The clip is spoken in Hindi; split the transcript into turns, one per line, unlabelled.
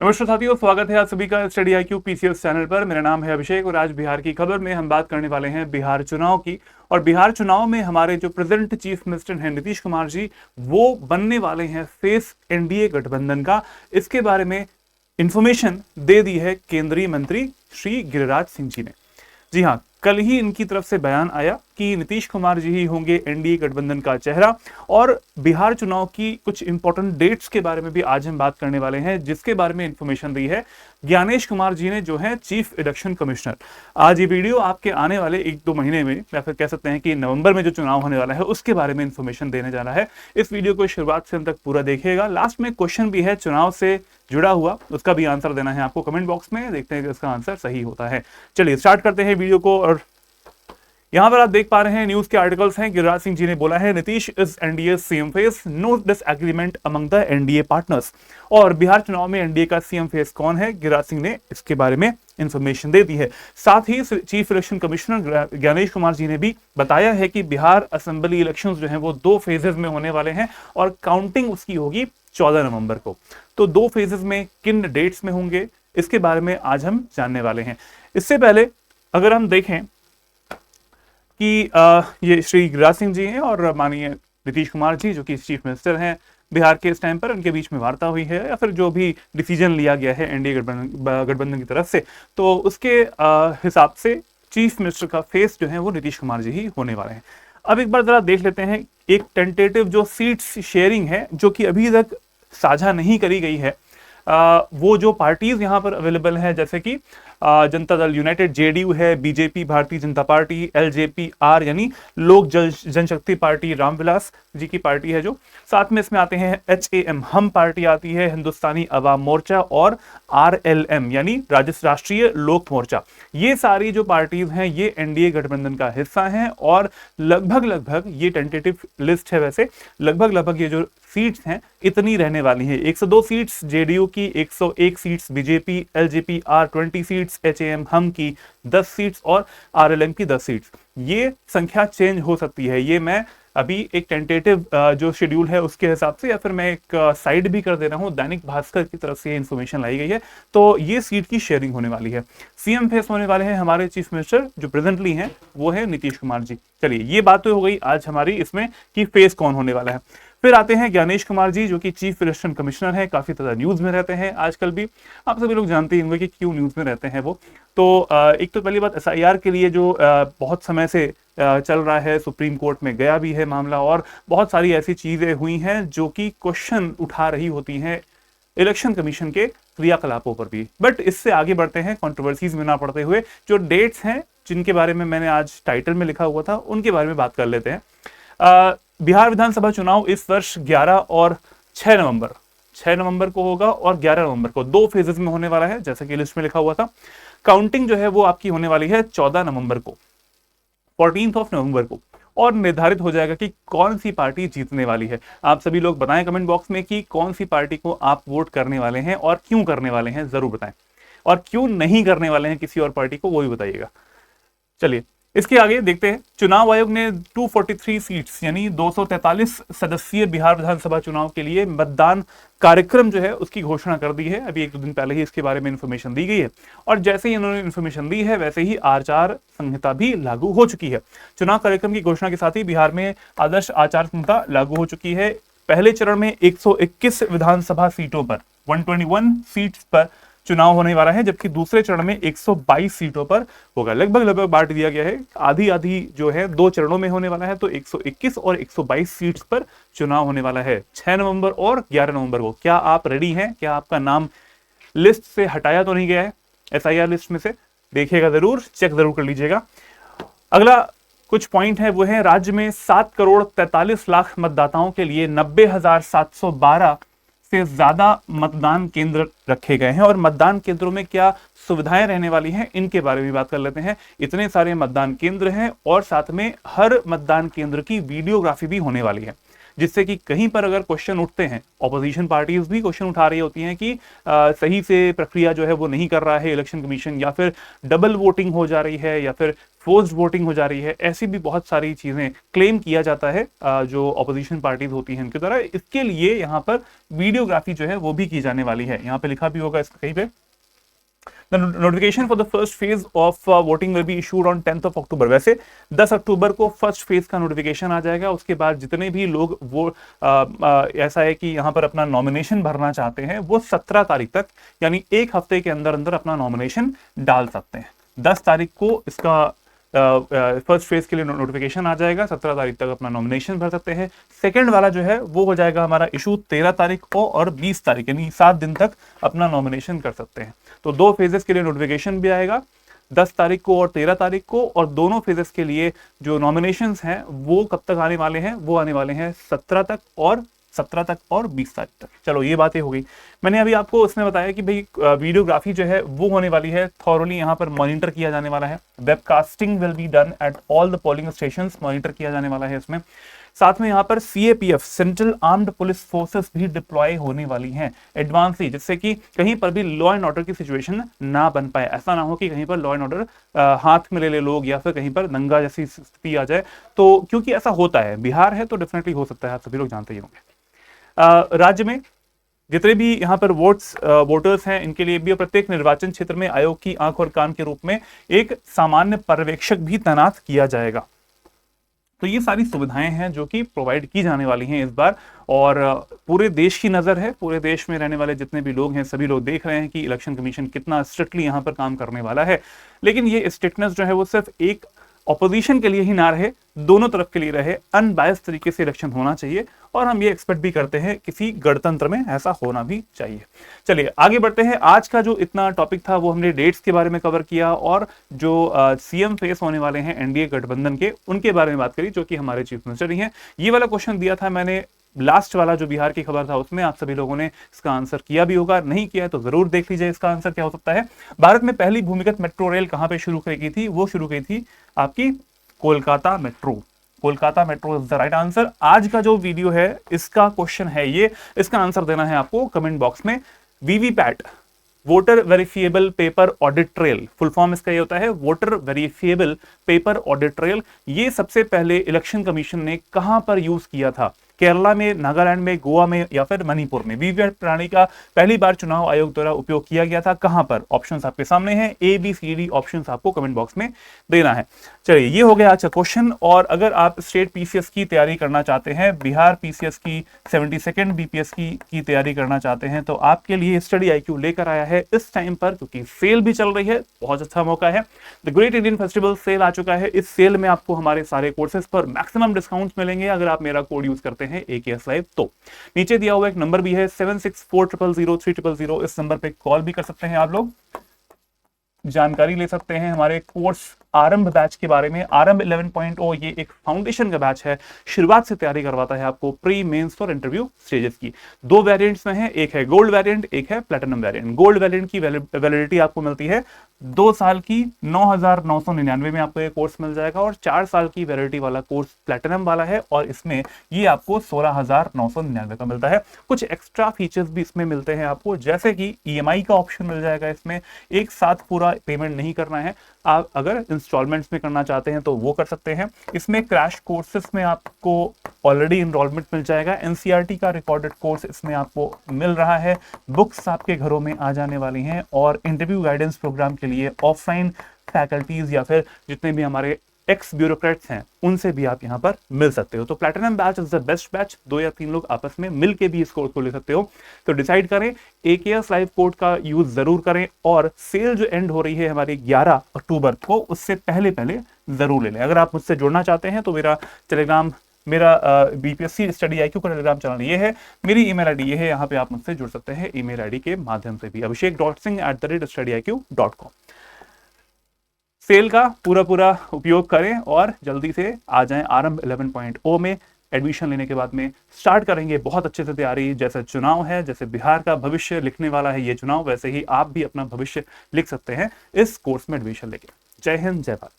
नमस्कार साथियों, स्वागत है आप सभी का स्टडी IQ PCS चैनल पर। मेरा नाम है अभिषेक और आज बिहार की खबर में हम बात करने वाले हैं बिहार चुनाव की। और बिहार चुनाव में हमारे जो प्रेजेंट चीफ मिनिस्टर हैं नीतीश कुमार जी, वो बनने वाले हैं फेस एनडीए गठबंधन का। इसके बारे में इंफॉर्मेशन दे दी है केंद्रीय मंत्री श्री गिरिराज सिंह जी ने। जी हाँ, कल ही इनकी तरफ से बयान आया कि नीतीश कुमार जी ही होंगे एनडीए गठबंधन का चेहरा। और बिहार चुनाव की कुछ इंपॉर्टेंट डेट्स के बारे में भी आज हम बात करने वाले हैं, जिसके बारे में इंफॉर्मेशन दी है ज्ञानेश कुमार जी ने, जो है चीफ इलेक्शन कमिश्नर। आज ये वीडियो आपके आने वाले 1-2 महीने में, या फिर कह सकते हैं कि नवंबर में जो चुनाव होने वाला है उसके बारे में इंफॉर्मेशन देने जा रहा है। इस वीडियो को शुरुआत से अंत तक पूरा देखिएगा। लास्ट में क्वेश्चन भी है चुनाव से जुड़ा हुआ, उसका भी आंसर देना है आपको कमेंट बॉक्स में। देखते हैं कि इसका आंसर सही होता है। चलिए स्टार्ट करते हैं वीडियो को। और यहां पर आप देख पा रहे हैं न्यूज के आर्टिकल्स हैं। गिरिराज सिंह जी ने बोला है, Nitish is NDA CM face, no disagreement among the NDA partners. और बिहार चुनाव में एनडीए का सीएम फेस कौन है, गिरिराज सिंह ने इसके बारे में इंफॉर्मेशन दे दी है। साथ ही chief election commissioner Gyanesh Kumar ji ने भी बताया है कि बिहार असेंबली इलेक्शंस जो हैं वो 2 फेजेस में होने वाले हैं और काउंटिंग उसकी होगी 14 नवंबर को। तो 2 फेजेस में किन डेट्स में होंगे, इसके बारे में आज हम जानने वाले हैं। इससे पहले अगर हम देखें कि ये श्री गिरिराज सिंह जी हैं और माननीय नीतीश कुमार जी, जो कि चीफ मिनिस्टर हैं बिहार के इस टाइम पर, उनके बीच में वार्ता हुई है या फिर जो भी डिसीजन लिया गया है एनडीए गठबंधन की तरफ से, तो उसके हिसाब से चीफ मिनिस्टर का फेस जो है वो नीतीश कुमार जी ही होने वाले हैं। अब एक बार जरा देख लेते हैं एक टेंटेटिव जो सीट्स शेयरिंग है, जो कि अभी तक साझा नहीं करी गई है। वो जो पार्टीज यहाँ पर अवेलेबल है, जैसे कि जनता दल यूनाइटेड जेडीयू है, BJP Bharatiya Janata party, LJP-R यानी लोक जनशक्ति पार्टी रामविलास जी की पार्टी है जो, साथ में इसमें आते हैं HAM हम पार्टी आती है, हिंदुस्तानी अवाम मोर्चा, और RLM यानी राष्ट्रीय लोक मोर्चा। ये सारी जो पार्टीज हैं ये एनडीए गठबंधन का हिस्सा हैं। और लगभग ये टेंटेटिव लिस्ट है, वैसे लगभग ये जो सीट्स हैं इतनी रहने वाली हैं। 102 सीट्स जेडीयू की, 101 seats BJP, LJP-R 20 seats, HAM हम की 10 सीट्स और RLM की 10 सीट्स। ये संख्या चेंज हो सकती है। ये मैं अभी एक टेंटेटिव जो शेड्यूल है उसके हिसाब से, या फिर मैं एक साइड भी कर दे रहा हूं, दैनिक भास्कर की तरफ से ये इन्फॉर्मेशन लाई गई है। तो ये सीट की शेयरिंग होने वाली है। सीएम फेस होने वाले हैं हमारे चीफ मिनिस्टर जो प्रेजेंटली हैं, वो है नीतीश कुमार जी। चलिए ये बात तो हो गई आज हमारी इसमें कि फेस कौन होने वाला है। फिर आते हैं ज्ञानेश कुमार जी, जो कि चीफ इलेक्शन कमिश्नर है, काफी ज्यादा न्यूज में रहते हैं आजकल भी। आप सभी लोग जानते ही होंगे कि क्यों न्यूज में रहते हैं वो। तो एक तो पहली बात SIR के लिए जो बहुत समय से चल रहा है, सुप्रीम कोर्ट में गया भी है मामला, और बहुत सारी ऐसी चीजें हुई हैं जो कि क्वेश्चन उठा रही होती हैं इलेक्शन कमीशन के क्रियाकलापों पर भी। बट इससे आगे बढ़ते हैं, कंट्रोवर्सीज में ना पड़ते हुए, जो डेट्स हैं जिनके बारे में मैंने आज टाइटल में लिखा हुआ था उनके बारे में बात कर लेते हैं। बिहार विधानसभा चुनाव इस वर्ष 11 और 6 नवंबर को होगा, और 11 नवंबर को 2 फेजेस में होने वाला है, जैसा कि लिस्ट में लिखा हुआ था। काउंटिंग जो है वो आपकी होने वाली है 14 नवंबर को, 14 नवंबर को, और निर्धारित हो जाएगा कि कौन सी पार्टी जीतने वाली है। आप सभी लोग बताएं कमेंट बॉक्स में कि कौन सी पार्टी को आप वोट करने वाले हैं और क्यों करने वाले हैं, जरूर बताएं। और क्यों नहीं करने वाले हैं किसी और पार्टी को, वो भी बताइएगा। चलिए इसके आगे देखते हैं। चुनाव आयोग ने 243 सीट्स यानी 243 सदस्यीय बिहार विधानसभा चुनाव के लिए मतदान कार्यक्रम जो है उसकी घोषणा कर दी है। अभी 1-2 दिन पहले ही इसके बारे में इंफॉर्मेशन दी गई है, और जैसे ही इन्होंने इंफॉर्मेशन दी है वैसे ही आचार संहिता भी लागू हो चुकी है। चुनाव कार्यक्रम की घोषणा के साथ ही बिहार में आदर्श आचार संहिता लागू हो चुकी है। पहले चरण में 121 विधानसभा सीटों पर, 121 सीट्स पर चुनाव होने वाला है, जबकि दूसरे चरण में 122 सीटों पर होगा। लगभग बांट दिया गया है, आधी जो है 2 चरणों में होने वाला है। तो 121 और 122 सीट्स पर चुनाव होने वाला है 6 नवंबर और 11 नवंबर को। क्या आप रेडी हैं? क्या आपका नाम लिस्ट से हटाया तो नहीं गया है SIR लिस्ट में से? देखिएगा जरूर, चेक जरूर कर लीजिएगा। अगला कुछ पॉइंट है वो है, राज्य में 7 करोड़ 43 लाख मतदाताओं के लिए 90,712 से ज्यादा मतदान केंद्र रखे गए हैं। और मतदान केंद्रों में क्या सुविधाएं रहने वाली हैं, इनके बारे में बात कर लेते हैं। इतने सारे मतदान केंद्र हैं और साथ में हर मतदान केंद्र की वीडियोग्राफी भी होने वाली है। जिससे कि कहीं पर अगर क्वेश्चन उठते हैं, ऑपोजिशन पार्टीज भी क्वेश्चन उठा रही होती हैं कि सही से प्रक्रिया जो है वो नहीं कर रहा है इलेक्शन कमीशन, या फिर डबल वोटिंग हो जा रही है, या फिर फोर्स्ड वोटिंग हो जा रही है, ऐसी भी बहुत सारी चीजें क्लेम किया जाता है जो ऑपोजिशन पार्टीज होती हैं उनके द्वारा। इसके लिए यहाँ पर वीडियोग्राफी जो है वो भी की जाने वाली है। यहाँ पे लिखा भी होगा इसका कहीं पे, The notification for the first phase of voting will be issued on 10th of October। वैसे 10 अक्टूबर को फर्स्ट फेज का नोटिफिकेशन आ जाएगा। उसके बाद जितने भी लोग वो ऐसा है कि यहाँ पर अपना नॉमिनेशन भरना चाहते हैं वो 17 तारीख तक, यानी एक हफ्ते के अंदर अंदर अपना नॉमिनेशन डाल सकते हैं। 10 तारीख को इसका फर्स्ट फेज के लिए नोटिफिकेशन आ जाएगा, 17 तारीख तक अपना नॉमिनेशन भर सकते हैं। सेकंड वाला जो है वो हो जाएगा हमारा इशू 13 तारीख को, और 20 तारीख यानी 7 दिन तक अपना नॉमिनेशन कर सकते हैं। तो 2 फेजेस के लिए नोटिफिकेशन भी आएगा, 10 तारीख को और 13 तारीख को, और दोनों फेजेस के लिए जो नॉमिनेशंस हैं वो कब तक आने वाले हैं, वो आने वाले हैं 17 तक और 20 तारीख तक। चलो ये बातें हो गई। मैंने अभी आपको उसमें बताया कि भाई वीडियोग्राफी जो है वो होने वाली है, थॉरली यहाँ पर मॉनिटर किया जाने वाला है। Webcasting will be done at all the polling stations, monitor किया जाने वाला है इसमें। साथ में यहाँ पर CAPF central armed police forces भी डिप्लॉय होने वाली हैं एडवांसली, जिससे कि कहीं पर भी लॉ एंड ऑर्डर की सिचुएशन ना बन पाए। ऐसा ना हो कि कहीं पर लॉ एंड ऑर्डर हाथ में ले ले लोग, या फिर कहीं पर दंगा जैसी स्थिति आ जाए। तो क्योंकि ऐसा होता है, बिहार है तो डेफिनेटली हो सकता है, आप सभी लोग जानते ही होंगे। राज्य में जितने भी यहाँ पर वोटर्स हैं इनके लिए भी प्रत्येक निर्वाचन क्षेत्र में आयोग की आंख और कान के रूप में एक सामान्य पर्यवेक्षक भी तैनात किया जाएगा। तो ये सारी सुविधाएं हैं जो कि प्रोवाइड की जाने वाली हैं इस बार, और पूरे देश की नजर है। पूरे देश में रहने वाले जितने भी लोग हैं सभी लोग देख रहे हैं कि इलेक्शन कमीशन कितना स्ट्रिक्टली यहाँ पर काम करने वाला है। लेकिन ये स्ट्रिक्टनेस जो है वो सिर्फ एक ऑपोजिशन के लिए ही ना रहे, दोनों तरफ के लिए रहे। अनबायस तरीके से इलेक्शन होना चाहिए, और हम ये एक्सपेक्ट भी करते हैं किसी गणतंत्र में ऐसा होना भी चाहिए। चलिए आगे बढ़ते हैं। आज का जो इतना टॉपिक था वो हमने डेट्स के बारे में कवर किया, और जो CM फेस होने वाले हैं NDA गठबंधन के, उनके बारे में बात करी, जो कि हमारे चीफ मिनिस्टर ही हैं। ये वाला क्वेश्चन दिया था मैंने लास्ट वाला जो बिहार की खबर था उसमें, आप सभी लोगों ने इसका आंसर किया भी होगा, नहीं किया है तो जरूर देख लीजिए इसका आंसर क्या हो सकता है। भारत में पहली भूमिगत मेट्रो रेल कहां पे शुरू की थी? वो शुरू की थी आपकी Kolkata metro. Kolkata metro is the right answer. आज का जो वीडियो है इसका क्वेश्चन है ये, इसका आंसर देना है आपको कमेंट बॉक्स में। VVPAT voter verifiable paper audit trail, full form इसका ये होता है voter verifiable paper audit trail. ये सबसे पहले इलेक्शन कमीशन ने कहां पर यूज किया था? केरला में, नागालैंड में, गोवा में, या फिर मणिपुर में? वीवीपैट प्रणाली का पहली बार चुनाव आयोग द्वारा उपयोग किया गया था कहां पर? ऑप्शंस आपके सामने हैं, ABCD ऑप्शंस आपको कमेंट बॉक्स में देना है। चलिए ये हो गया आज का क्वेश्चन। और अगर आप स्टेट PCS की तैयारी करना चाहते हैं, बिहार PCS की 72nd BPS की तैयारी करना चाहते हैं, तो आपके लिए स्टडी IQ लेकर आया है इस टाइम पर, क्योंकि सेल भी चल रही है, बहुत अच्छा मौका है। The great Indian festival sale आ चुका है। इस सेल में आपको हमारे सारे कोर्सेज पर मैक्सिमम डिस्काउंट्स मिलेंगे अगर आप मेरा कोड यूज करते हैं AKS Live। तो नीचे दिया हुआ एक नंबर भी है 76400300, इस नंबर पे कॉल भी कर सकते हैं आप लोग, जानकारी ले सकते हैं हमारे कोर्स आरंभ बैच के बारे में। आरंभ 11.0 ये एक फाउंडेशन का बैच है, शुरुआत से तैयारी करवाता है आपको प्री मेंस और इंटरव्यू स्टेजेस की। 2 वेरिएंट्स में है, एक है गोल्ड वेरिएंट, एक है प्लैटिनम वेरिएंट। गोल्ड वेरिएंट की वैलिडिटी आपको मिलती है 2 साल की 9,999 में आपको ये कोर्स मिल जाएगा, और 4 साल की वैलिडिटी वाला कोर्स प्लैटिनम वाला है, और इसमें ये आपको 16,999 का मिलता है। कुछ एक्स्ट्रा फीचर्स भी इसमें मिलते हैं आपको, जैसे कि EMI का ऑप्शन मिल जाएगा इसमें, एक साथ पूरा पेमेंट नहीं करना है, आप अगर इंस्टॉलमेंट्स में करना चाहते हैं तो वो कर सकते हैं। इसमें क्रैश कोर्सेस में आपको ऑलरेडी इनरोलमेंट मिल जाएगा। NCERT का रिकॉर्डेड कोर्स इसमें आपको मिल रहा है, बुक्स आपके घरों में आ जाने वाली हैं, और इंटरव्यू गाइडेंस प्रोग्राम के लिए ऑफलाइन फैकल्टीज या फिर जितने भी हमारे एक्स ब्यूरोक्रेट्स हैं उनसे भी आप यहाँ पर मिल सकते हो। तो platinum batch is the best batch. 2 या 3 लोग आपस में मिलके भी इस कोर्स को ले सकते हो। तो डिसाइड करें, AKS Live कोड का यूज जरूर करें, और सेल जो एंड हो रही है हमारी 11 अक्टूबर को, उससे पहले जरूर ले लें। अगर आप मुझसे जुड़ना चाहते हैं तो मेरा BPSC स्टडी IQ का टेलीग्राम चैनल ये है, मेरी email ID ये है, यहाँ पे आप मुझसे जुड़ सकते हैं email ID के माध्यम से भी, abhishek.singh@studyIQ.com। सेल का पूरा उपयोग करें और जल्दी से आ जाएं आरंभ 11.0 में। एडमिशन लेने के बाद में स्टार्ट करेंगे बहुत अच्छे से तैयारी। जैसे चुनाव है, जैसे बिहार का भविष्य लिखने वाला है ये चुनाव, वैसे ही आप भी अपना भविष्य लिख सकते हैं इस कोर्स में एडमिशन लेके। जय हिंद, जय भारत।